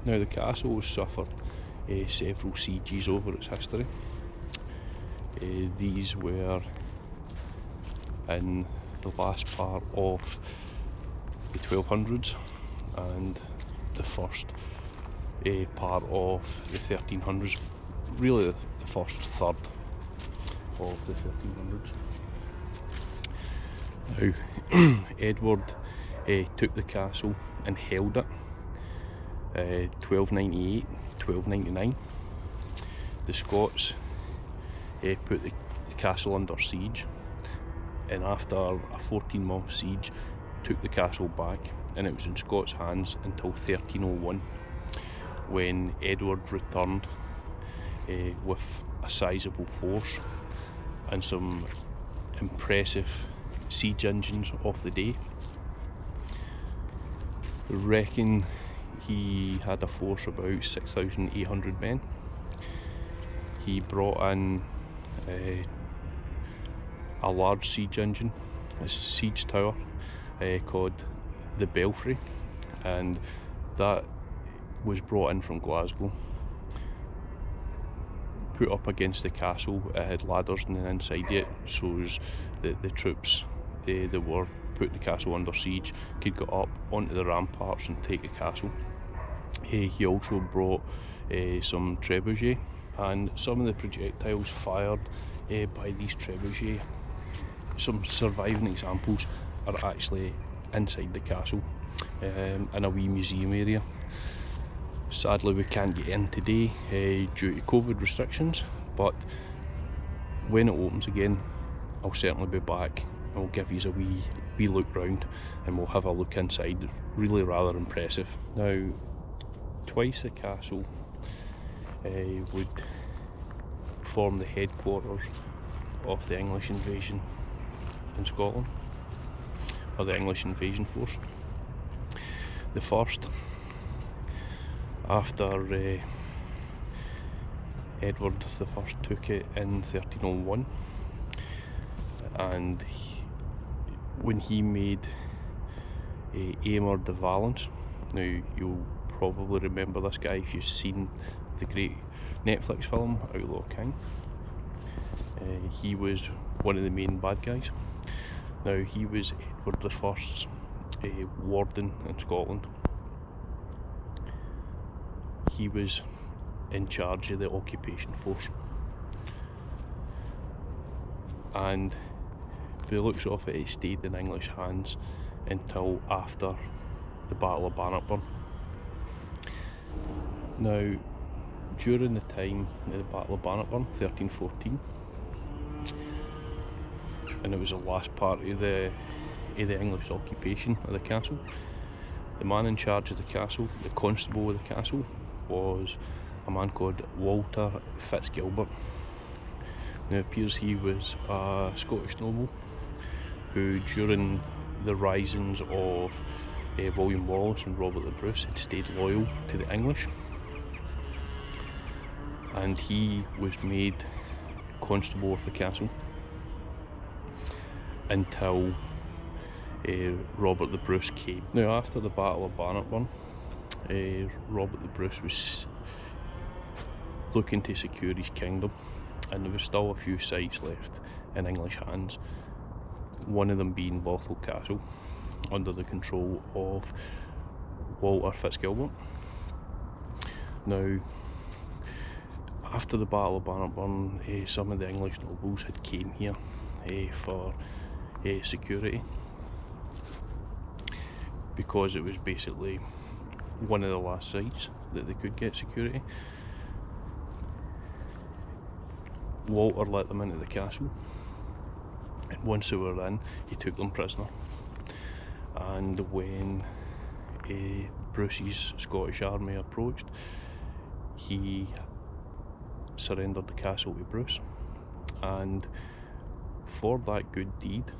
Now the castle has suffered several sieges over its history. These were in the last part of the 1200s and the first part of the 1300s, really the first third of the 1300s. Now Edward took the castle and held it 1298, 1299. The Scots put the castle under siege, and after a 14-month siege took the castle back, and it was in Scots hands until 1301 when Edward returned with a sizable force and some impressive siege engines of the day. I reckon he had a force of about 6,800 men. He brought in a large siege engine, a siege tower called the Belfry, and that was brought in from Glasgow, put up against the castle. It had ladders and inside it, so the troops that were putting the castle under siege could get up onto the ramparts and take the castle. He also brought some trebuchet, and some of the projectiles fired by these trebuchet, some surviving examples, are actually inside the castle in a wee museum area. Sadly we can't get in today due to COVID restrictions, but when it opens again I'll certainly be back and we'll give you a wee look round and we'll have a look inside. It's really rather impressive. Now twice the castle would form the headquarters of the English invasion in Scotland, or the English invasion force. The first, after Edward I took it in 1301, and when he made Aymer de Valence, now you'll probably remember this guy if you've seen the great Netflix film Outlaw King. He was one of the main bad guys. Now he was Edward I's warden in Scotland. He was in charge of the occupation force, and by the looks of it, it stayed in English hands until after the Battle of Bannockburn. Now during the time of the Battle of Bannockburn, 1314, and it was the last part of the English occupation of the castle, the man in charge of the castle, the constable of the castle, was a man called Walter Fitzgilbert. Now it appears he was a Scottish noble who, during the risings of William Wallace and Robert the Bruce, had stayed loyal to the English, and he was made constable of the castle until Robert the Bruce came. Now after the Battle of Bannockburn, Robert the Bruce was looking to secure his kingdom, and there was still a few sites left in English hands, one of them being Bothwell Castle, under the control of Walter Fitzgilbert. Now after the Battle of Bannockburn, some of the English nobles had came here for security, because it was basically one of the last sites that they could get security. Walter let them into the castle, and once they were in, he took them prisoner, and when Bruce's Scottish army approached, he surrendered the castle to Bruce, and for that good deed,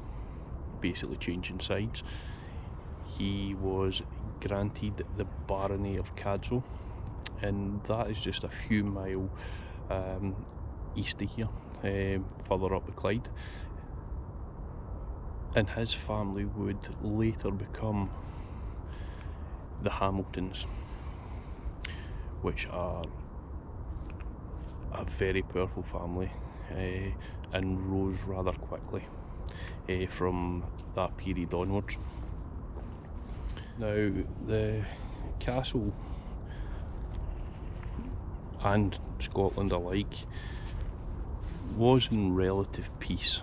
basically changing sides, he was granted the barony of Cadzow, and that is just a few miles east of here, further up the Clyde, and his family would later become the Hamiltons. which are a very powerful family and rose rather quickly from that period onwards. Now, the castle and Scotland alike was in relative peace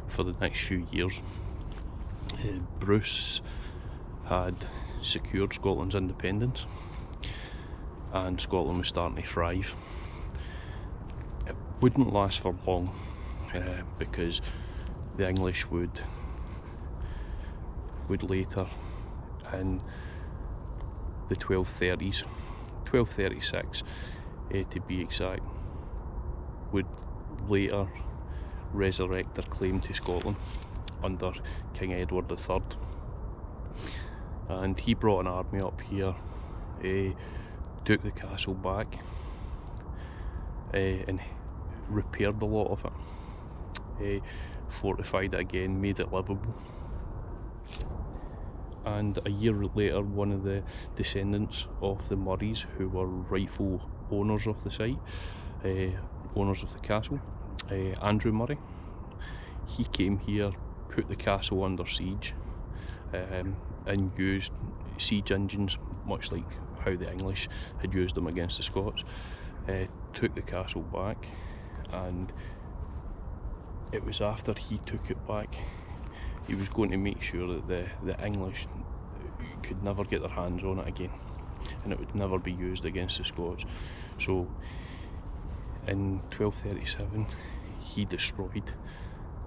for the next few years. Bruce had secured Scotland's independence and Scotland was starting to thrive. It wouldn't last for long because the English would later, in the 1230s, 1236 to be exact, would later resurrect their claim to Scotland under King Edward III, and he brought an army up here, took the castle back and repaired a lot of it, fortified it again, made it livable. And a year later, one of the descendants of the Murrays, who were rightful owners of the site, owners of the castle, Andrew Murray, he came here, put the castle under siege, and used siege engines, much like how the English had used them against the Scots, took the castle back. And it was after he took it back, he was going to make sure that the English could never get their hands on it again, and it would never be used against the Scots. So in 1237 he destroyed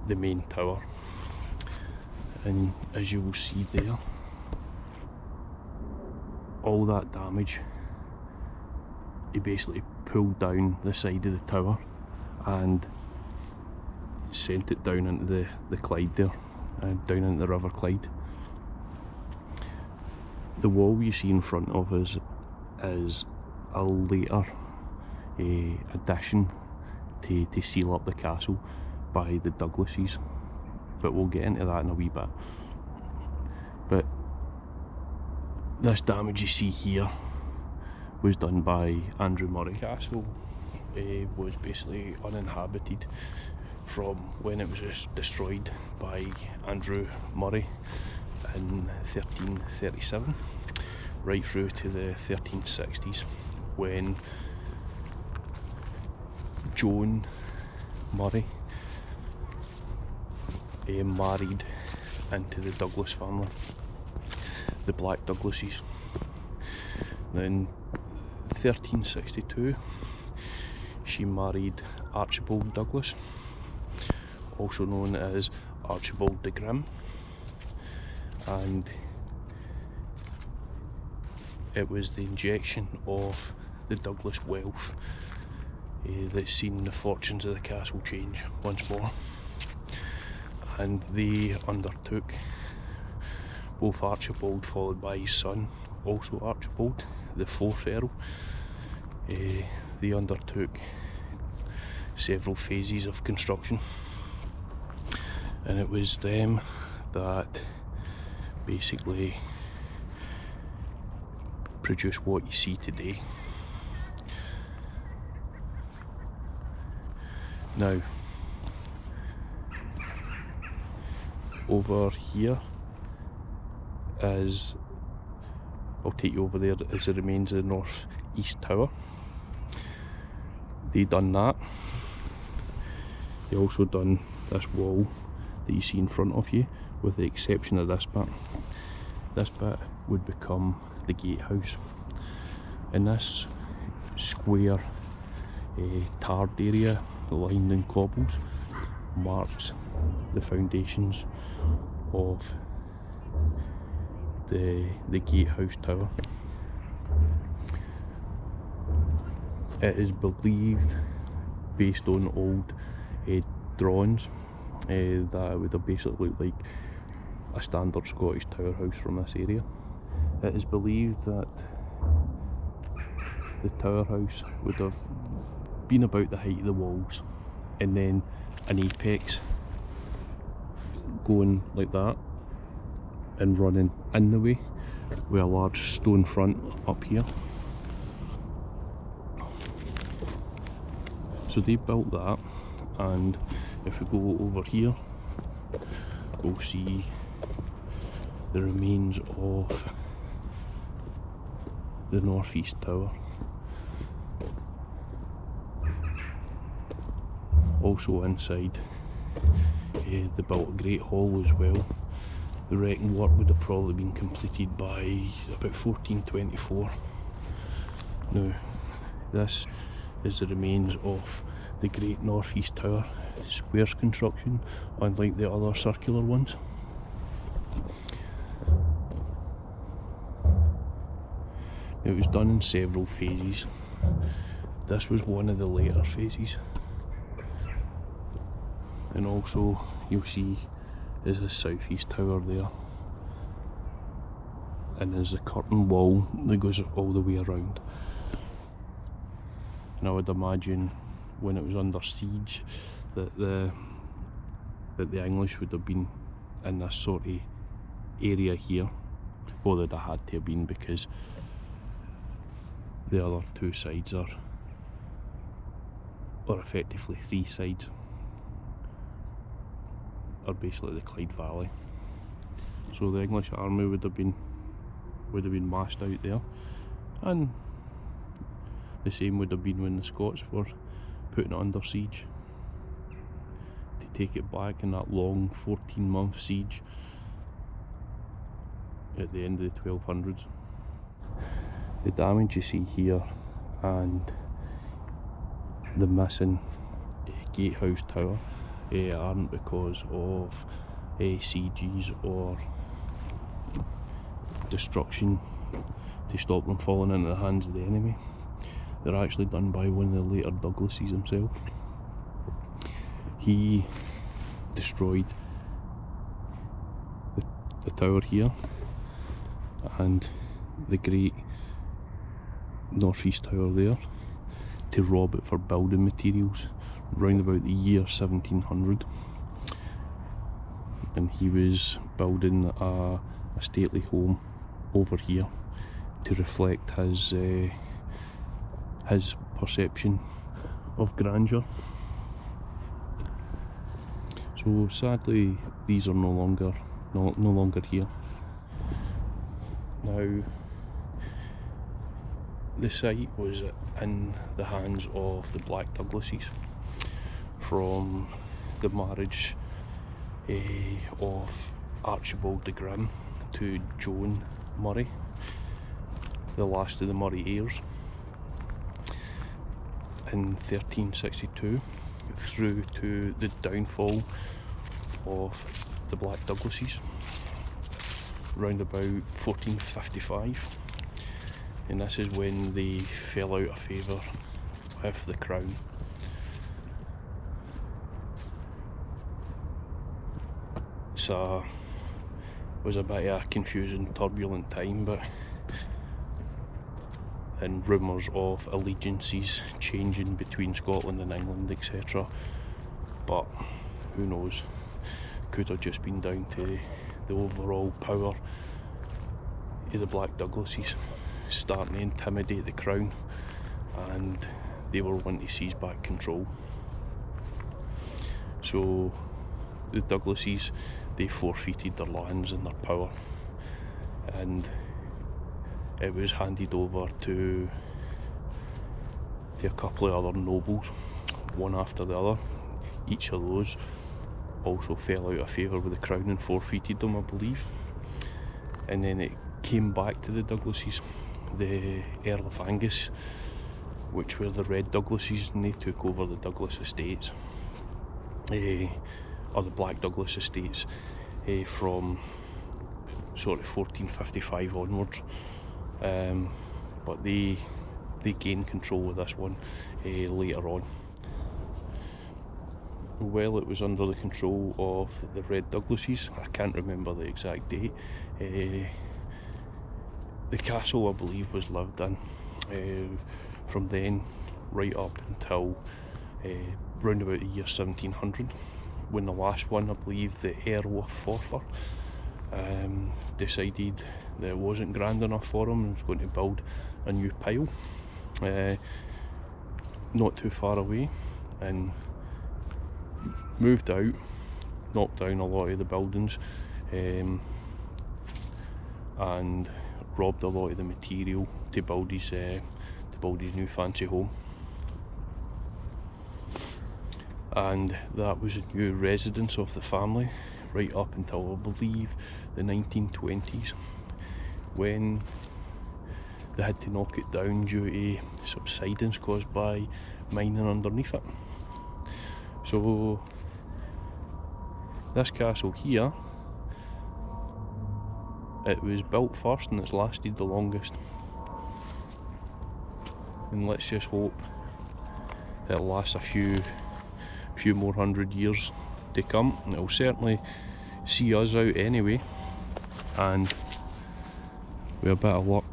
the main tower, and as you will see there, all that damage, he basically pulled down the side of the tower and sent it down into the Clyde there, down into the River Clyde. The wall you see in front of us is a later addition to seal up the castle by the Douglases, but we'll get into that in a wee bit. But this damage you see here was done by Andrew Murray. The castle was basically uninhabited from when it was destroyed by Andrew Murray in 1337 right through to the 1360s, when Joan Murray married into the Douglas family, the Black Douglases. Then 1362 she married Archibald Douglas, also known as Archibald de Grim, and it was the injection of the Douglas wealth that's seen the fortunes of the castle change once more. And they undertook, both Archibald followed by his son, also Archibald, the fourth Earl, they undertook several phases of construction, and it was them that basically produced what you see today. Now, over here is, I'll take you over there, is the remains of the North East Tower. They done that. They also done this wall that you see in front of you, with the exception of this bit. This bit would become the gatehouse, and this square tarred area lined in cobbles marks the foundations of the gatehouse tower. It is believed, based on old drawings, that it would have basically looked like a standard Scottish tower house from this area. It is believed that the tower house would have been about the height of the walls, and then an apex going like that and running in the way with a large stone front up here. So they built that, and if we go over here, we'll see the remains of the northeast tower. Also inside, they built a great hall as well. The wrecking work would have probably been completed by about 1424. Now, this is the remains of the great northeast tower, squares construction, unlike the other circular ones. It was done in several phases. This was one of the later phases. And also you'll see is a southeast tower there, and there's a curtain wall that goes all the way around. And I would imagine when it was under siege that the English would have been in this sort of area here. Well, they'd have had to have been, because the other two sides are effectively three sides, are basically the Clyde Valley. So the English army would have been massed out there, and the same would have been when the Scots were putting it under siege to take it back in that long 14-month siege at the end of the 1200s. The damage you see here and the missing gatehouse tower aren't because of sieges or destruction to stop them falling into the hands of the enemy. They're actually done by one of the later Douglases himself. He destroyed the tower here and the great northeast tower there to rob it for building materials round about the year 1700, and he was building a stately home over here to reflect his perception of grandeur. So sadly these are no longer here. Now, the site was in the hands of the Black Douglases from the marriage of Archibald de Grim to Joan Murray, the last of the Murray heirs, in 1362, through to the downfall of the Black Douglases round about 1455, and this is when they fell out of favour with the crown. So it was a bit of a confusing, turbulent time, and rumours of allegiances changing between Scotland and England, etc. But who knows, could have just been down to the overall power of the Black Douglases starting to intimidate the crown, and they were wanting to seize back control. So the Douglases, they forfeited their lands and their power, and it was handed over to a couple of other nobles, one after the other. Each of those also fell out of favour with the crown and forfeited them, I believe. And then it came back to the Douglases, the Earl of Angus, which were the Red Douglases, and they took over the Douglas estates, or the Black Douglas estates, from sort of 1455 onwards. But they gained control of this one later on. Well, it was under the control of the Red Douglases. I can't remember the exact date. The castle, I believe, was lived in from then right up until round about the year 1700, when the last one, I believe the Earl of Forfar, decided that it wasn't grand enough for him and was going to build a new pile not too far away, and moved out, knocked down a lot of the buildings, and robbed a lot of the material to build his new fancy home. And that was a new residence of the family right up until, I believe, the 1920s, when they had to knock it down due to subsidence caused by mining underneath it. So this castle here, it was built first and it's lasted the longest, and let's just hope it'll last a few more 100 years to come. It'll certainly see us out anyway, and with a bit of luck,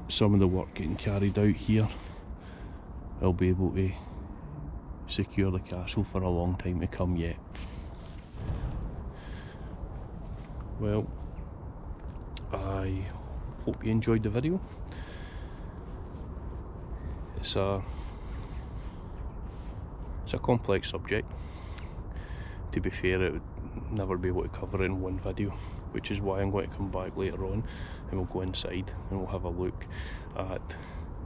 some of the work getting carried out here, I'll be able to secure the castle for a long time to come yet. Well, I hope you enjoyed the video. It's a complex subject. To be fair, it would never be able to cover it in one video, which is why I'm going to come back later on and we'll go inside and we'll have a look at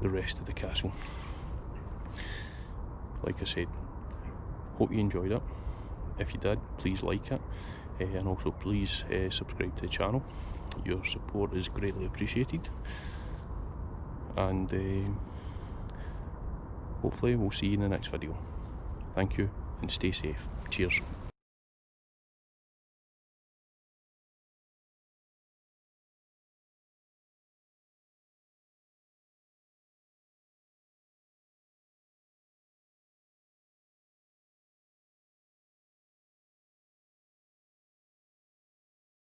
the rest of the castle. Like I said, hope you enjoyed it. If you did, please like it, and also please subscribe to the channel. Your support is greatly appreciated, and hopefully we'll see you in the next video. Thank you and stay safe. Cheers.